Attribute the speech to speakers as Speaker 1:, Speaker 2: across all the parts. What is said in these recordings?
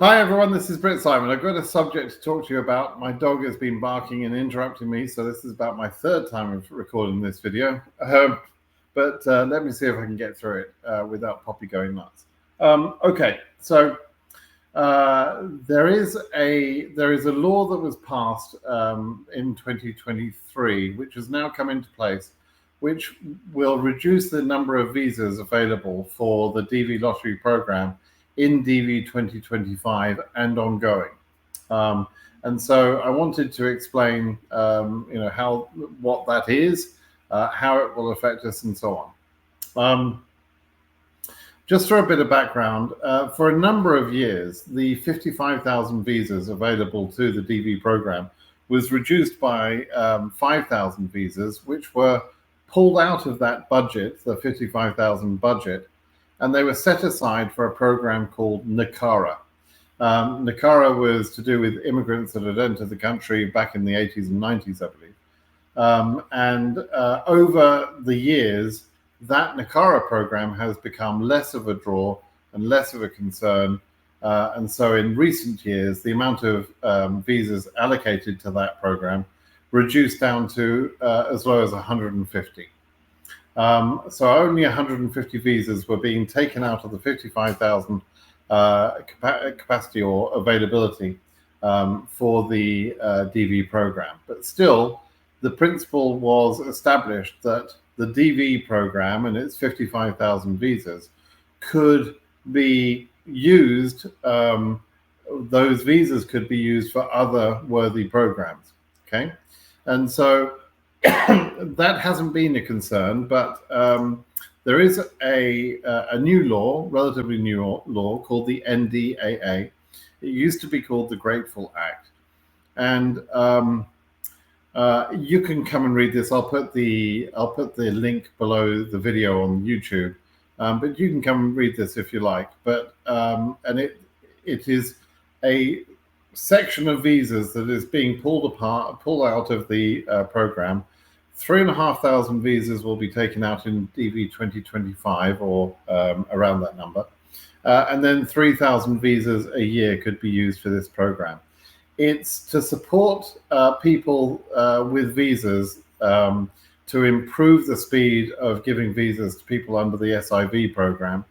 Speaker 1: Hi everyone, this is BritSimon. I've got a subject to talk to you about. My dog has been barking and interrupting me, so this is about my third time of recording this video. But let me see if I can get through it without Poppy going nuts. Okay, so there is a law that was passed in 2023, which has now come into place, which will reduce the number of visas available for the DV lottery program in DV2025 and ongoing. And so I wanted to explain, what that is, how it will affect us, and so on. Just for a bit of background, for a number of years, the 55,000 visas available to the DV program was reduced by 5,000 visas, which were pulled out of that budget, the 55,000 budget, and they were set aside for a program called NDAA. NDAA was to do with immigrants that had entered the country back in the 80s and 90s, I believe. Over the years, that NDAA program has become less of a draw and less of a concern. And so in recent years, the amount of visas allocated to that program reduced down to as low as 150. So only 150 visas were being taken out of the 55,000 capacity or availability for the DV program. But still, the principle was established that the DV program and its 55,000 visas could be used, those visas could be used for other worthy programs, okay? And so that hasn't been a concern, but there is a new law, relatively new law, called the NDAA. It used to be called the Grateful Act. And you can come and read this. I'll put the link below the video on YouTube, but you can come and read this if you like. But and it is a section of visas that is being pulled out of the program. 3,500 visas will be taken out in DV 2025 or around that number. And then 3,000 visas a year could be used for this program. It's to support people with visas to improve the speed of giving visas to people under the SIV program,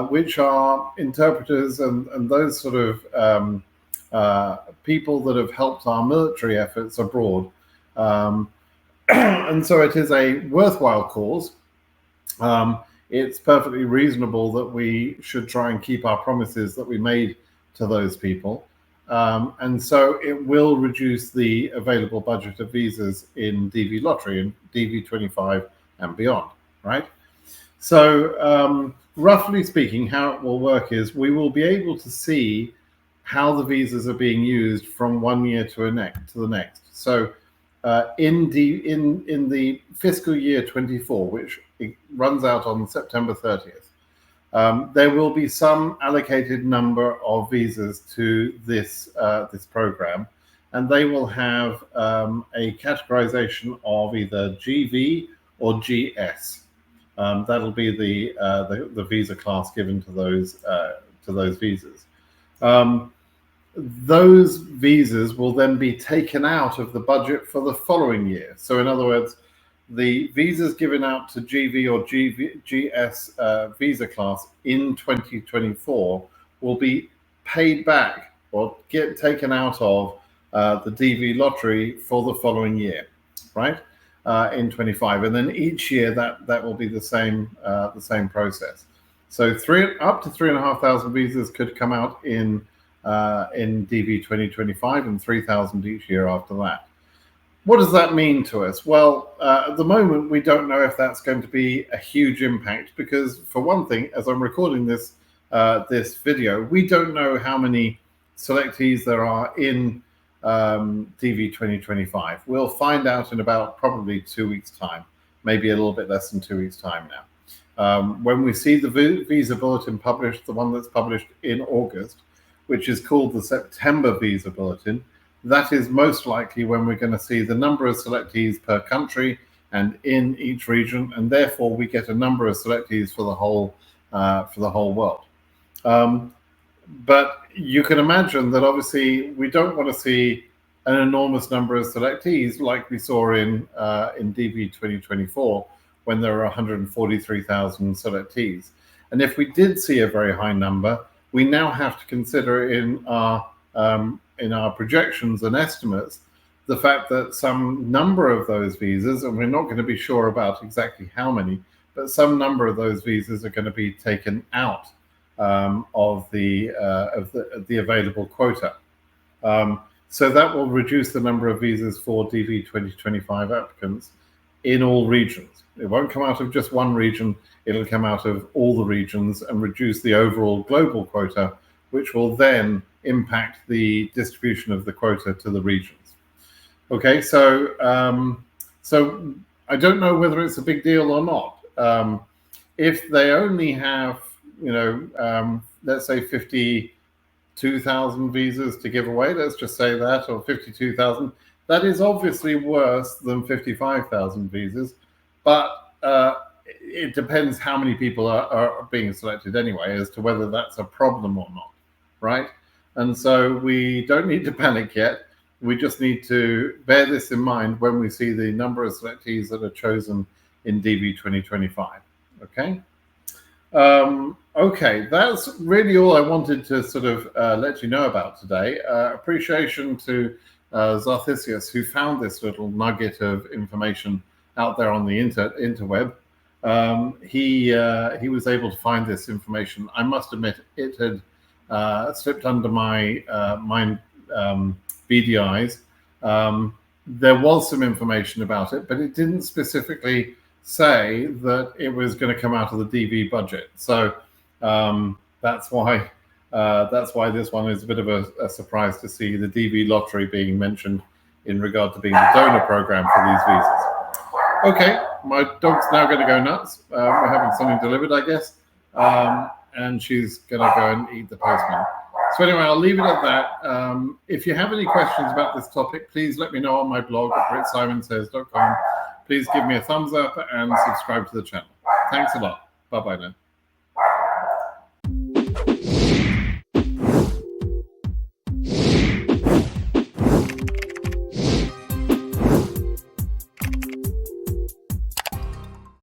Speaker 1: which are interpreters and those sort of people that have helped our military efforts abroad. And so it is a worthwhile cause. It's perfectly reasonable that we should try and keep our promises that we made to those people. And so it will reduce the available budget of visas in DV lottery and DV25 and beyond, right? So roughly speaking, how it will work is we will be able to see how the visas are being used from one year to the next. So in the fiscal year 24, which runs out on September 30th, there will be some allocated number of visas to this program, and they will have a categorization of either GV or GS. That'll be the visa class given to those visas. Those visas will then be taken out of the budget for the following year. So in other words, the visas given out to GV or GS visa class in 2024 will be paid back or get taken out of the DV lottery for the following year, right? In 25, and then each year that will be the same process. So up to 3,500 visas could come out in DV 2025 and 3,000 each year after that. What does that mean to us? Well, at the moment, we don't know if that's going to be a huge impact because, for one thing, as I'm recording this video, we don't know how many selectees there are in DV 2025. We'll find out in about probably 2 weeks' time, maybe a little bit less than 2 weeks' time now. When we see the visa bulletin published, the one that's published in August, which is called the September Visa Bulletin, that is most likely when we're going to see the number of selectees per country and in each region, and therefore we get a number of selectees for the whole world. But you can imagine that obviously we don't want to see an enormous number of selectees like we saw in DV2024 when there were 143,000 selectees. And if we did see a very high number, we now have to consider in our projections and estimates the fact that some number of those visas, and we're not going to be sure about exactly how many, but some number of those visas are going to be taken out of the available quota. So that will reduce the number of visas for DV 2025 applicants in all regions. It won't come out of just one region, it'll come out of all the regions and reduce the overall global quota, which will then impact the distribution of the quota to the regions. Okay, so so I don't know whether it's a big deal or not. If they only have, let's say 52,000 visas to give away, let's just say that, or 52,000, that is obviously worse than 55,000 visas, but it depends how many people are being selected anyway as to whether that's a problem or not, right? And so we don't need to panic yet. We just need to bear this in mind when we see the number of selectees that are chosen in DV 2025, okay? Okay, that's really all I wanted to sort of let you know about today. Appreciation to Zarthisius, who found this little nugget of information out there on the interweb. He was able to find this information. I must admit, it had slipped under my beady eyes. There was some information about it, but it didn't specifically say that it was going to come out of the DV budget. So that's why this one is a bit of a surprise to see the DV lottery being mentioned in regard to being the donor program for these visas. Okay, my dog's now going to go nuts. We're having something delivered, I guess, and she's going to go and eat the postman. So anyway, I'll leave it at that. If you have any questions about this topic, please let me know on my blog at BritSimonSays.com. Please give me a thumbs up and subscribe to the channel. Thanks a lot. Bye-bye now.